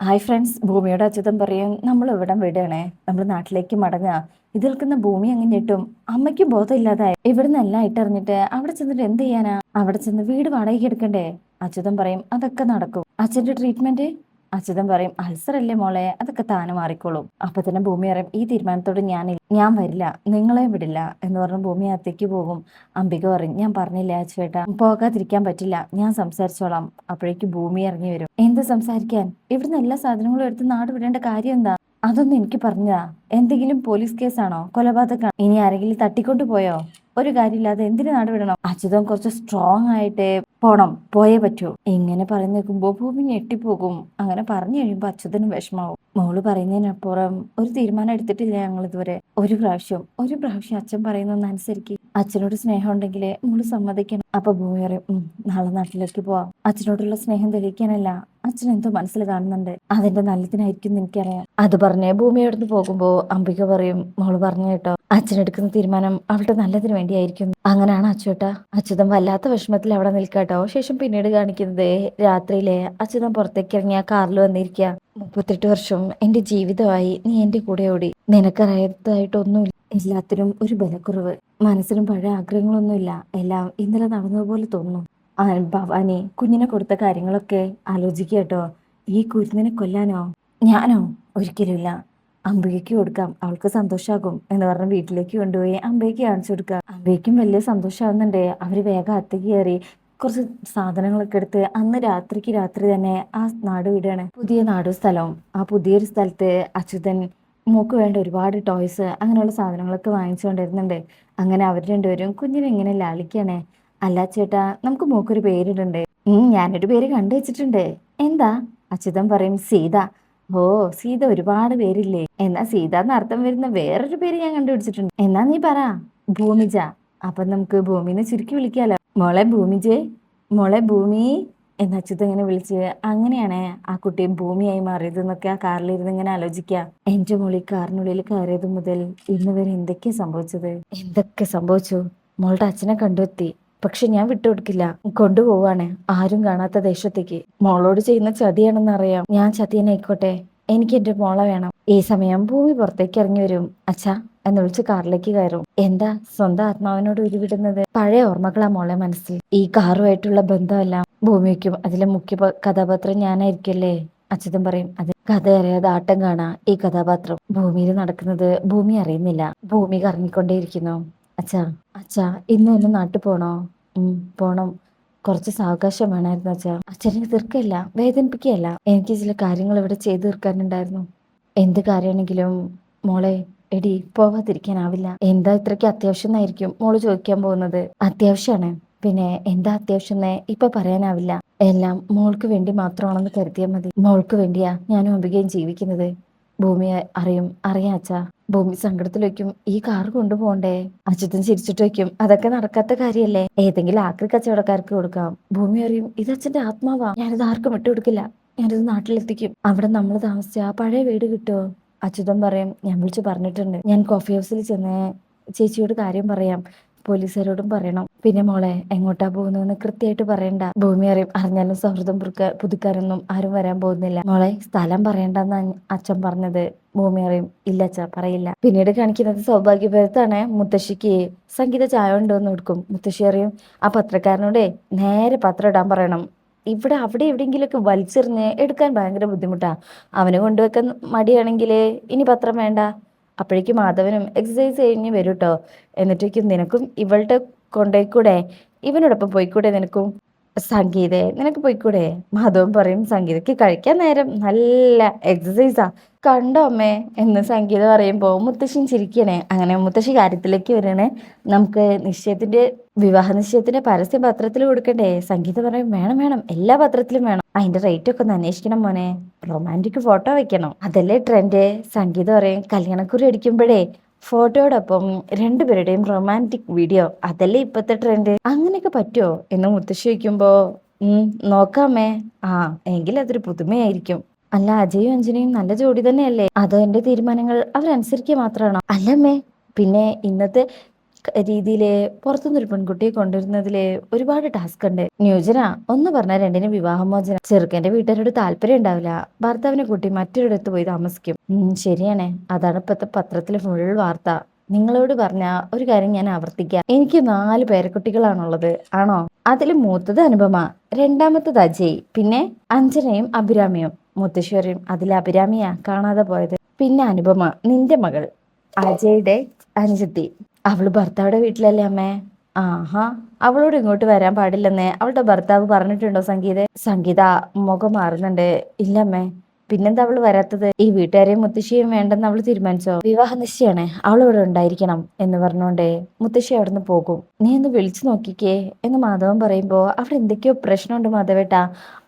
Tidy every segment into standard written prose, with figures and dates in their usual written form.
Hi friends, ഭൂമിയുടെ അച്യുതൻ പറയും നമ്മൾ ഇവിടം വിടുകയാണേ, നമ്മൾ നാട്ടിലേക്ക് മടങ്ങുക. ഇതിൽ നിൽക്കുന്ന ഭൂമി അങ്ങ് ഞെട്ടും. അമ്മയ്ക്ക് ബോധമില്ലാതായി. ഇവിടുന്ന് എല്ലാം ഇട്ടറിഞ്ഞിട്ട് അവിടെ ചെന്നിട്ട് എന്ത് ചെയ്യാനാ? അവിടെ ചെന്ന് വീട് വാടകയ്ക്ക് എടുക്കണ്ടേ? അച്യുതൻ പറയും അതൊക്കെ നടക്കും. അച്ഛന്റെ ട്രീറ്റ്മെന്റ്? അച്യുതൻ പറയും അൾസർ അല്ലേ മോളെ, അതൊക്കെ താനെ മാറിക്കോളും. അപ്പൊ തന്നെ ഭൂമി പറയും ഈ തീരുമാനത്തോട് ഞാൻ വരില്ല, നിങ്ങളെയും വിടില്ല എന്ന് പറഞ്ഞ് ഭൂമി അകത്തേക്ക് പോകും. അംബിക പറയും ഞാൻ പറഞ്ഞില്ലേ അച്ചുവേട്ടാ, പോകാതിരിക്കാൻ പറ്റില്ല, ഞാൻ സംസാരിച്ചോളാം. അപ്പോഴേക്ക് ഭൂമി ഇറങ്ങി വരും. എന്ത് സംസാരിക്കാൻ? ഇവിടുന്ന് എല്ലാ സാധനങ്ങളും എടുത്ത് നാട് വിടേണ്ട കാര്യം എന്താ? അതൊന്നും എനിക്ക് പറഞ്ഞതാ. എന്തെങ്കിലും പോലീസ് കേസാണോ, കൊലപാതകമാണോ, ഇനി ആരെങ്കിലും തട്ടിക്കൊണ്ടു പോയോ? ഒരു കാര്യമില്ലാതെ എന്തിനു നാട് വിടണം? അച്യുതൻ കുറച്ച് സ്ട്രോങ് ആയിട്ട് പോണം, പോയേ പറ്റൂ. ഇങ്ങനെ പറഞ്ഞു നിൽക്കുമ്പോ ഭൂമി ഞെട്ടിപ്പോകും. അങ്ങനെ പറഞ്ഞു കഴിയുമ്പോ അച്യുതനും വിഷമാവും. മോള് പറയുന്നതിനപ്പുറം ഒരു തീരുമാനം എടുത്തിട്ടില്ല ഞങ്ങൾ ഇതുവരെ. ഒരു പ്രാവശ്യം അച്ഛൻ പറയുന്നൊന്ന് അനുസരിക്കും. അച്ഛനോട് സ്നേഹം ഉണ്ടെങ്കിൽ മോള് സമ്മതിക്കണം. അപ്പൊ ഭൂമി പറയും നാളെ നാട്ടിലേക്ക് പോവാം. അച്ഛനോടുള്ള സ്നേഹം തെളിയിക്കാനല്ല, അച്ഛൻ എന്തോ മനസ്സിൽ കാണുന്നുണ്ട്, അതിന്റെ നല്ലതിനായിരിക്കും എനിക്കറിയാം. അത് പറഞ്ഞ് ഭൂമി അവിടുന്ന് പോകുമ്പോ അംബിക പറയും മോള് പറഞ്ഞു കേട്ടോ, അച്ഛനെടുക്കുന്ന തീരുമാനം അവളുടെ നല്ലതിന് വേണ്ടിയായിരിക്കും. അങ്ങനെയാണ് അച്ചുവേട്ടാ. അച്യുതൻ വല്ലാത്ത വിഷമത്തിൽ അവിടെ നിൽക്കാട്ടോ. ശേഷം പിന്നീട് കാണിക്കുന്നത് രാത്രിയിലെ അച്യുതൻ പുറത്തേക്ക് ഇറങ്ങിയ കാറിൽ വന്നിരിക്കുക. 38 വർഷം എന്റെ ജീവിതമായി നീ എന്റെ കൂടെ ഓടി, നിനക്കറിയാത്തതായിട്ടൊന്നുമില്ല. എല്ലാത്തിനും ഒരു ബലക്കുറവ്, മനസ്സിനും പഴയ ആഗ്രഹങ്ങളൊന്നുമില്ല, എല്ലാം ഇന്നലെ നടന്നതുപോലെ തോന്നുന്നു. ഭവാനി കുഞ്ഞിനെ കൊടുത്ത കാര്യങ്ങളൊക്കെ ആലോചിക്കട്ടോ. ഈ കുരുന്നിനെ കൊല്ലാനോ? ഞാനോ? ഒരിക്കലുമില്ല. അംബികയ്ക്ക് കൊടുക്കാം, അവൾക്ക് സന്തോഷാകും എന്ന് പറഞ്ഞ് വീട്ടിലേക്ക് കൊണ്ടുപോയി അംബികയ്ക്ക് കാണിച്ചു കൊടുക്കുക. അംബികയ്ക്കും വലിയ സന്തോഷമാകുന്നുണ്ട്. അവര് വേഗം അകത്തേക്ക് കയറി കുറച്ച് സാധനങ്ങളൊക്കെ എടുത്ത് അന്ന് രാത്രി തന്നെ ആ നാട് വിടുകയാണ്. പുതിയ നാടും സ്ഥലവും. ആ പുതിയൊരു സ്ഥലത്ത് അച്യുതൻ മോക്ക് വേണ്ട ഒരുപാട് ടോയ്സ് അങ്ങനെയുള്ള സാധനങ്ങളൊക്കെ വാങ്ങിച്ചുകൊണ്ടിരുന്നുണ്ട്. അങ്ങനെ അവർ രണ്ടുപേരും കുഞ്ഞിനെ ഇങ്ങനെ ലാളിക്കണേ. അല്ല ചേട്ടാ, നമുക്ക് മോക്കൊരു പേരിടണ്ടേ? ഞാനൊരു പേര് കണ്ടു വെച്ചിട്ടുണ്ട്. എന്താ? അച്യുതൻ പറയും സീത. ഓ, സീത ഒരുപാട് പേരില്ലേ? എന്നാ സീത എന്ന് അർത്ഥം വരുന്ന വേറൊരു പേര് ഞാൻ കണ്ടുപിടിച്ചിട്ടുണ്ട്. എന്നാ നീ പറ. ഭൂമിജ. അപ്പൊ നമുക്ക് ഭൂമിനെ ചുരുക്കി വിളിക്കാലോ. മോളെ ഭൂമിജേ, മോളെ ഭൂമി എന്ന് അച്യുതൻ ഇങ്ങനെ വിളിച്ച്. അങ്ങനെയാണ് ആ കുട്ടിയും ഭൂമിയായി മാറിയത് എന്നൊക്കെ ആ കാറിലിരുന്ന് ഇങ്ങനെ ആലോചിക്കുക. എന്റെ മോളി കാറിനുള്ളിൽ കയറിയത് മുതൽ ഇന്ന് വരെ എന്തൊക്കെയാ സംഭവിച്ചത്? എന്തൊക്കെ സംഭവിച്ചു? മോളുടെ അച്ഛനെ കണ്ടെത്തി, പക്ഷെ ഞാൻ വിട്ടുകൊടുക്കില്ല. കൊണ്ടുപോവാണ് ആരും കാണാത്ത ദേശത്തേക്ക്. മോളോട് ചെയ്യുന്ന ചതിയാണെന്ന് അറിയാം. ഞാൻ ചതിയനായിക്കോട്ടെ, എനിക്ക് എന്റെ മോളെ വേണം. ഈ സമയം ഭൂമി പുറത്തേക്ക് ഇറങ്ങി വരും. അച്ഛാ എന്ന് വിളിച്ച് കാറിലേക്ക് കയറും. എന്താ സ്വന്തം ആത്മാവിനോട് ഉരുവിടുന്നത്? പഴയ ഓർമ്മകളാ മോളെ മനസ്സിൽ. ഈ കാറുമായിട്ടുള്ള ബന്ധമെല്ലാം ഭൂമിക്കും അതിലെ മുഖ്യ കഥാപാത്രം ഞാനായിരിക്കല്ലേ? അച്യുതൻ പറയും അത് കഥ അറിയാതെ ആട്ടം കാണാ ഈ കഥാപാത്രം. ഭൂമിയിൽ നടക്കുന്നത് ഭൂമി അറിയുന്നില്ല. ഭൂമി കറങ്ങിക്കൊണ്ടേയിരിക്കുന്നു. അച്ഛാ, അച്ഛാ ഇന്ന് ഒന്ന് നാട്ടിൽ പോണോ? പോണം. കുറച്ച് സാവകാശം വേണമായിരുന്നു അച്ഛാ. അച്ഛനെ തീർക്കല്ല, വേദനിപ്പിക്കുകയല്ല, എനിക്ക് ചില കാര്യങ്ങൾ ഇവിടെ ചെയ്തു തീർക്കാനുണ്ടായിരുന്നു. എന്ത് കാര്യമാണെങ്കിലും മോളെ, എടി പോവാതിരിക്കാനാവില്ല. എന്താ ഇത്രയ്ക്ക് അത്യാവശ്യം എന്നായിരിക്കും മോള് ചോദിക്കാൻ പോകുന്നത്. അത്യാവശ്യമാണ്. പിന്നെ എന്താ അത്യാവശ്യം എന്ന് ഇപ്പൊ പറയാനാവില്ല. എല്ലാം മോൾക്ക് വേണ്ടി മാത്രമാണെന്ന് കരുതിയാൽ മതി. മോൾക്ക് വേണ്ടിയാ ഞാനും അംബികയും ജീവിക്കുന്നത്. ഭൂമിയെ അറിയാം അച്ഛാ. ഭൂമി സങ്കടത്തിൽ വയ്ക്കും, ഈ കാർ കൊണ്ടുപോകണ്ടേ? അച്യുതൻ ചിരിച്ചിട്ട് വയ്ക്കും, അതൊക്കെ നടക്കാത്ത കാര്യല്ലേ, ഏതെങ്കിലും ആക്രി കച്ചവടക്കാർക്ക് കൊടുക്കാം. ഭൂമി അറിയും ഇത് അച്ഛന്റെ ആത്മാവാ, ഞാനിത് ആർക്കും വിട്ടുകൊടുക്കില്ല, ഞാനിത് നാട്ടിലെത്തിക്കും. അവിടെ നമ്മൾ താമസിച്ച ആ പഴയ വീട് കിട്ടുമോ? അച്യുതൻ പറയും ഞാൻ വിളിച്ചു പറഞ്ഞിട്ടുണ്ട്, ഞാൻ കോഫി ഹൗസിൽ ചെന്ന് ചേച്ചിയോട് കാര്യം പറയാം, പോലീസുകാരോടും പറയണം. പിന്നെ മോളെ എങ്ങോട്ടാ പോകുന്നതെന്ന് കൃത്യമായിട്ട് പറയണ്ട. ഭൂമി അറിയും അറിഞ്ഞാലും സൗഹൃദം പുതുക്കാനൊന്നും ആരും വരാൻ പോകുന്നില്ല. മോളെ സ്ഥലം പറയണ്ടെന്ന് അച്ഛൻ പറഞ്ഞത്. ഭൂമി അറിയും ഇല്ല അച്ഛാ, പറയില്ല. പിന്നീട് കാണിക്കുന്നത് സൗഭാഗ്യപുരത്താണ്. മുത്തശ്ശിക്ക് സംഗീത ചായ കൊണ്ടുവന്ന് കൊടുക്കും. മുത്തശ്ശി അറിയും ആ പത്രക്കാരനോടെ നേരെ പത്രം ഇടാൻ പറയണം. അവിടെ എവിടെയെങ്കിലുമൊക്കെ വലിച്ചെറിഞ്ഞ് എടുക്കാൻ ഭയങ്കര ബുദ്ധിമുട്ടാ. അവന് കൊണ്ടുവെക്കാൻ മടിയാണെങ്കിൽ ഇനി പത്രം വേണ്ട. അപ്പോഴേക്കും മാധവനും എക്സസൈസ് കഴിഞ്ഞ് വരും കേട്ടോ. എന്നിട്ടേക്കും നിനക്കും ഇവളുടെ കൊണ്ടുപോയിക്കൂടെ, ഇവനോടൊപ്പം പോയിക്കൂടെ നിനക്കും? സംഗീതേ നിനക്ക് പോയിക്കൂടെ? മാധവൻ പറയും സംഗീതയ്ക്ക് കഴിക്കാൻ നേരം നല്ല എക്സസൈസാ, കണ്ടോ അമ്മേ എന്ന് സംഗീത പറയുമ്പോൾ മുത്തശ്ശിയും ചിരിക്കണേ. അങ്ങനെ മുത്തശ്ശി കാര്യത്തിലേക്ക് വരണേ. നമുക്ക് വിവാഹ നിശ്ചയത്തിന്റെ പരസ്യ പത്രത്തിൽ കൊടുക്കണ്ടേ? സംഗീത പറയും വേണം വേണം, എല്ലാ പത്രത്തിലും വേണം. അതിന്റെ റേറ്റ് ഒക്കെ ഒന്ന് അന്വേഷിക്കണം മോനെ, റൊമാൻറ്റിക് ഫോട്ടോ വെക്കണം, അതല്ലേ ട്രെൻഡ്. സംഗീത പറയും കല്യാണക്കുറി അടിക്കുമ്പോഴേ ഫോട്ടോയോടൊപ്പം രണ്ടുപേരുടെയും റൊമാൻറ്റിക് വീഡിയോ, അതല്ലേ ഇപ്പത്തെ ട്രെൻഡ്. അങ്ങനെയൊക്കെ പറ്റുമോ എന്ന് മുത്തശ്ശി വയ്ക്കുമ്പോ നോക്കാമേ. ആ എങ്കിൽ അതൊരു പുതുമയായിരിക്കും. അല്ല അജയും അഞ്ജനയും നല്ല ജോഡി തന്നെയല്ലേ? അതോ എന്റെ തീരുമാനങ്ങൾ അവരനുസരിക്കുക മാത്രമാണോ? അല്ലമ്മേ, പിന്നെ ഇന്നത്തെ രീതിയില് പുറത്തുനിന്നൊരു പെൺകുട്ടിയെ കൊണ്ടുവരുന്നതില് ഒരുപാട് ടാസ്ക് ഉണ്ട്. ന്യൂജന ഒന്ന് പറഞ്ഞാൽ രണ്ടിനും വിവാഹമോചനം. ചെറുക്കന്റെ വീട്ടുകാരോട് താല്പര്യം ഉണ്ടാവില്ല. ഭർത്താവിനെ കൂട്ടി മറ്റൊരിടത്ത് പോയി താമസിക്കും. ശരിയാണേ, അതാണ് ഇപ്പത്തെ പത്രത്തിലെ ഫുൾ വാർത്ത. നിങ്ങളോട് പറഞ്ഞ ഒരു കാര്യം ഞാൻ ആവർത്തിക്കാം. എനിക്ക് 4 പേരക്കുട്ടികളാണുള്ളത്. ആണോ? അതിൽ മൂത്തത് അനുപമ, രണ്ടാമത്തത് അജയ്, പിന്നെ അഞ്ജനയും അഭിരാമിയും. മുത്തശ്ശേരിയും അതിൽ അഭിരാമിയാ കാണാതെ പോയത്. പിന്നെ അനുപമ, നിന്റെ മകൾ, അജയുടെ അനുജത്തി. അവള് ഭർത്താവിടെ വീട്ടിലല്ലേ അമ്മേ? ആഹാ, അവളോട് ഇങ്ങോട്ട് വരാൻ പാടില്ലെന്നേ അവളുടെ ഭർത്താവ് പറഞ്ഞിട്ടുണ്ടോ സംഗീത? സംഗീത മുഖം മാറുന്നുണ്ട്. ഇല്ലമ്മേ. പിന്നെന്താ അവള് വരാത്തത്? ഈ വീട്ടുകാരെയും മുത്തശ്ശിയും വേണ്ടെന്ന് അവള് തീരുമാനിച്ചോ? വിവാഹ നിശ്ചയാണേ, അവൾ ഇവിടെ ഉണ്ടായിരിക്കണം എന്ന് പറഞ്ഞോണ്ടേ മുത്തശ്ശി അവിടുന്ന് പോകും. നീ ഒന്ന് വിളിച്ചു നോക്കിക്കേ എന്ന് മാധവൻ പറയുമ്പോ അവിടെ എന്തൊക്കെയോ പ്രശ്നമുണ്ട് മാധവേട്ടാ,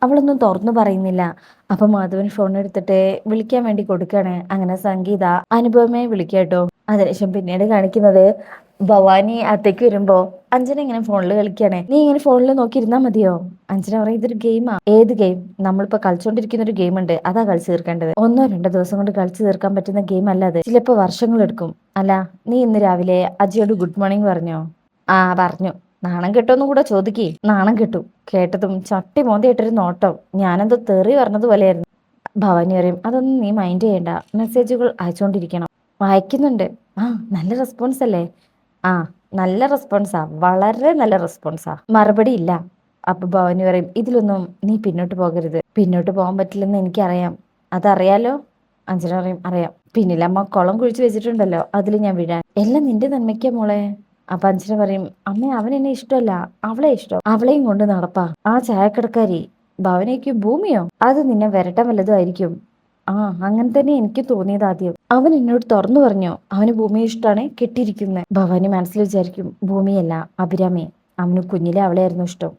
അവളൊന്നും തുറന്നു പറയുന്നില്ല. അപ്പൊ മാധവൻ ഫോൺ എടുത്തിട്ട് വിളിക്കാൻ വേണ്ടി കൊടുക്കാണ്. അങ്ങനെ സംഗീത അനുപമയെ വിളിക്കാട്ടോ. അതിനുശേഷം പിന്നീട് കാണിക്കുന്നത് ഭവാനി അത്തേക്ക് വരുമ്പോ അഞ്ജന ഇങ്ങനെ ഫോണിൽ കളിക്കാണ്. നീ ഇങ്ങനെ ഫോണിൽ നോക്കിയിരുന്നാ മതിയോ? അഞ്ജന പറയും ഇതൊരു ഗെയിമാ. ഏത് ഗെയിം? നമ്മളിപ്പോ കളിച്ചോണ്ടിരിക്കുന്ന ഒരു ഗെയിം ഉണ്ട്, അതാ കളിച്ചു തീർക്കേണ്ടത്. 1-2 ദിവസം കൊണ്ട് കളിച്ചു തീർക്കാൻ പറ്റുന്ന ഗെയിം അല്ല അത്. ചിലപ്പോ വർഷങ്ങൾ എടുക്കും. അല്ല, നീ ഇന്ന് രാവിലെ അജിയോട് ഗുഡ് മോർണിംഗ് പറഞ്ഞോ? ആ പറഞ്ഞു. നാണം കെട്ടോന്നും കൂടെ ചോദിക്കേ. നാണം കെട്ടു. കേട്ടതും ചട്ടി മോന്തിയിട്ടൊരു നോട്ടം. ഞാനെന്തോ തെറി പറഞ്ഞതുപോലെയായിരുന്നു. ഭവാനി പറയും അതൊന്നും നീ മൈൻഡ് ചെയ്യണ്ട, മെസ്സേജുകൾ അയച്ചുകൊണ്ടിരിക്കണം. വായിക്കുന്നുണ്ട്. ആ, നല്ല റെസ്പോൺസ് അല്ലേ? ആ, നല്ല റെസ്പോൺസാ, വളരെ നല്ല റെസ്പോൺസാ. മറുപടി ഇല്ല. അപ്പൊ ഭവാനി പറയും ഇതിലൊന്നും നീ പിന്നോട്ട് പോകരുത്. പിന്നോട്ട് പോകാൻ പറ്റില്ലെന്ന് എനിക്കറിയാം. അതറിയാലോ? അഞ്ജന പറയും അറിയാം. പിന്നിലമ്മ കുളം കുഴിച്ചു വെച്ചിട്ടുണ്ടല്ലോ, അതിൽ ഞാൻ വീഴാൻ. എല്ലാം നിന്റെ നന്മയ്ക്കാ മോളെ. അപ്പൊ അഞ്ജന പറയും അമ്മ അവൻ എന്നെ ഇഷ്ടമല്ല, അവളെ ഇഷ്ടം. അവളെയും കൊണ്ട് നടപ്പാ. ആ ചായക്കടക്കാരി ഭവനയ്ക്ക് ഭൂമിയോ? അത് നിന്നെ വരട്ട വല്ലതും ആയിരിക്കും. ആ, അങ്ങനെ തന്നെ എനിക്ക് തോന്നിയത് ആദ്യം. അവൻ എന്നോട് തുറന്നു പറഞ്ഞു അവന് ഭൂമിയെ ഇഷ്ടമാണ് കെട്ടിയിരിക്കുന്നത്. ഭവാനി മനസ്സിൽ വിചാരിക്കും ഭൂമിയല്ല അഭിരാമി. അവന് കുഞ്ഞിലെ അവളെയായിരുന്നു ഇഷ്ടം.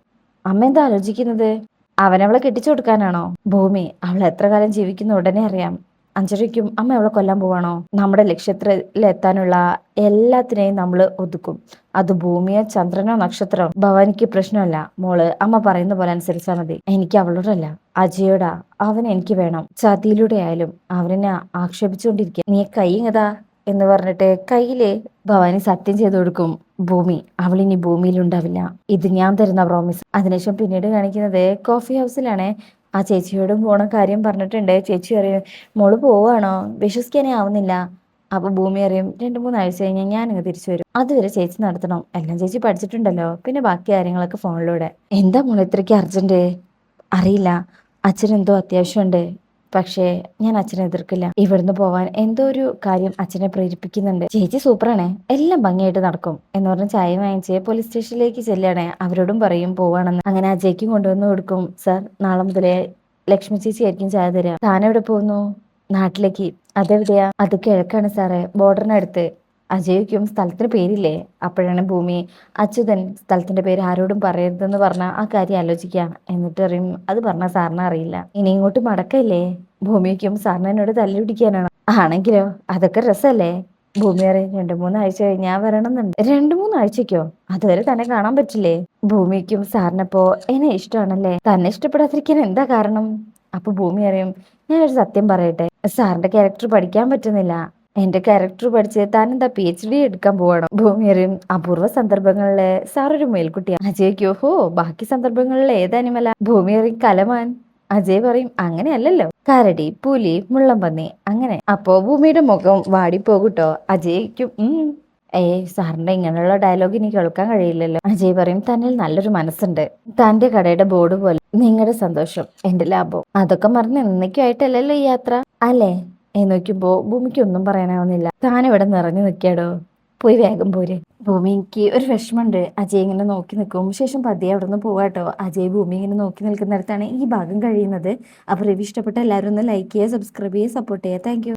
അമ്മ എന്താ ആലോചിക്കുന്നത്? അവനവളെ കെട്ടിച്ചു കൊടുക്കാനാണോ? ഭൂമി അവൾ എത്ര കാലം ജീവിക്കുന്ന ഉടനെ അറിയാം. അഞ്ജലിക്കും അമ്മ അവളെ കൊല്ലാൻ പോവാണോ? നമ്മുടെ ലക്ഷ്യത്തിലെത്താനുള്ള എല്ലാത്തിനെയും നമ്മൾ ഒതുക്കും. അത് ഭൂമിയോ ചന്ദ്രനോ നക്ഷത്രമോ ഭവാനിക്ക് പ്രശ്നമല്ല. മോള് അമ്മ പറയുന്ന പോലെ അനുസരിച്ചാൽ മതി. എനിക്ക് അവളോടല്ല, അജയോടാ. അവൻ എനിക്ക് വേണം. ചതിയിലൂടെ ആയാലും അവനെ ആക്ഷേപിച്ചുകൊണ്ടിരിക്കുക. നീ കൈങ്ങതാ എന്ന് പറഞ്ഞിട്ട് കയ്യില് ഭവാനി സത്യം ചെയ്തു കൊടുക്കും. ഭൂമി അവളിനി ഭൂമിയിൽ ഉണ്ടാവില്ല. ഇത് ഞാൻ തരുന്ന പ്രോമിസ്. അതിനുശേഷം പിന്നീട് കാണിക്കുന്നത് കോഫി ഹൗസിലാണ്. ആ ചേച്ചിയോടും പോണ കാര്യം പറഞ്ഞിട്ടുണ്ട്. ചേച്ചി അറിയും മോള് പോവാണോ? വിശ്വസിക്കാനേ ആവുന്നില്ല. അപ്പൊ ഭൂമി അറിയും 2-3 ആഴ്ച കഴിഞ്ഞാൽ ഞാനിങ്ങ് തിരിച്ചു വരും. അതുവരെ ചേച്ചി നടത്തണം. എല്ലാം ചേച്ചി പഠിച്ചിട്ടുണ്ടല്ലോ. പിന്നെ ബാക്കി കാര്യങ്ങളൊക്കെ ഫോണിലൂടെ. എന്താ മോളെ ഇത്രയ്ക്ക് അർജന്റ്? അറിയില്ല, അച്ഛനെന്തോ അത്യാവശ്യമുണ്ട്. പക്ഷേ ഞാൻ അച്ഛനെ എതിർക്കില്ല. ഇവിടുന്ന് പോവാൻ എന്തോ ഒരു കാര്യം അച്ഛനെ പ്രേരിപ്പിക്കുന്നുണ്ട്. ചേച്ചി സൂപ്പറാണേ, എല്ലാം ഭംഗിയായിട്ട് നടക്കും എന്ന് പറഞ്ഞ് ചായ വാങ്ങിച്ച് പോലീസ് സ്റ്റേഷനിലേക്ക് ചെല്ലുകയാണേ. അവരോടും പറയും പോവാണെന്ന്. അങ്ങനെ അജയ്ക്കും കൊണ്ടുവന്ന് കൊടുക്കും. സർ, നാളെ മുതലേ ലക്ഷ്മി ചേച്ചി ആയിരിക്കും ചായ തരിക. താനെവിടെ പോകുന്നു? നാട്ടിലേക്ക്. അതെവിടെയാ? അത് കിഴക്കാണ് സാറേ, ബോർഡറിനടുത്ത്. അജയ്ക്കും സ്ഥലത്തിന് പേരില്ലേ? അപ്പോഴാണ് ഭൂമി അച്യുതൻ സ്ഥലത്തിന്റെ പേര് ആരോടും പറയരുതെന്ന് പറഞ്ഞ ആ കാര്യം ആലോചിക്കാം. എന്നിട്ട് അറിയും അത് പറഞ്ഞ സാറിന് അറിയില്ല. ഇനി ഇങ്ങോട്ട് മടക്കല്ലേ? ഭൂമിക്കും സാറിന് എന്നോട് തല്ലി പിടിക്കാനാണോ? ആണെങ്കിലോ അതൊക്കെ രസല്ലേ? ഭൂമി അറിയും 2-3 ആഴ്ച കഴിഞ്ഞാ വരണമെന്നുണ്ട്. 2-3 ആഴ്ചക്കോ? അതുവരെ തന്നെ കാണാൻ പറ്റില്ലേ? ഭൂമിക്കും സാറിനപ്പോ എന്നെ ഇഷ്ടമാണല്ലേ? തന്നെ ഇഷ്ടപ്പെടാതിരിക്കാൻ എന്താ കാരണം? അപ്പൊ ഭൂമി അറിയും ഞാനൊരു സത്യം പറയട്ടെ, സാറിന്റെ ക്യാരക്ടർ പഠിക്കാൻ പറ്റുന്നില്ല. എന്റെ ക്യാരക്ടർ പഠിച്ച് താൻ എന്താ PhD എടുക്കാൻ പോവാണോ? ഭൂമി അറിയും അപൂർവ സന്ദർഭങ്ങളിലെ സാർ ഒരു മേൽക്കുട്ടിയാണ്. അജയ്ക്കോ ഹോ, ബാക്കി സന്ദർഭങ്ങളിൽ ഏത് അനിമല? ഭൂമി അറിയും കലമാൻ. അജയ് പറയും അങ്ങനെയല്ലല്ലോ, കരടി, പുലി, മുള്ളംപന്നി അങ്ങനെ. അപ്പോ ഭൂമിയുടെ മുഖം വാടിപ്പോകൂട്ടോ. അജയ്ക്കും സാറിന്റെ ഇങ്ങനെയുള്ള ഡയലോഗ് ഇനി കേൾക്കാൻ കഴിയില്ലല്ലോ. അജയ് പറയും തന്നിൽ നല്ലൊരു മനസ്സുണ്ട്. തന്റെ കടയുടെ ബോർഡ് പോലെ നിങ്ങളുടെ സന്തോഷം എന്റെ ലാഭം. അതൊക്കെ മറന്ന് എന്നേക്കുമായിട്ടല്ലല്ലോ ഈ യാത്ര അല്ലേ? നോക്കുമ്പോ ഭൂമിക്ക് ഒന്നും പറയാനാവുന്നില്ല. താനിവിടെ നിറഞ്ഞു നിൽക്കാടോ, പോയി വേഗം പോര്. ഭൂമിക്ക് ഒരു വിഷമമുണ്ട്. അജയ് ഇങ്ങനെ നോക്കി നിൽക്കും. ശേഷം പതിയെ അവിടെ നിന്ന് പോവാട്ടോ. അജയ് ഭൂമി ഇങ്ങനെ നോക്കി നിൽക്കുന്നിടത്താണ് ഈ ഭാഗം കഴിയുന്നത്. അപ്പോൾ റിവ്യൂ ഇഷ്ടപ്പെട്ട എല്ലാവരും ഒന്ന് ലൈക്ക് ചെയ്യുക, സബ്സ്ക്രൈബ് ചെയ്യുക, സപ്പോർട്ട് ചെയ്യുക. Thank you.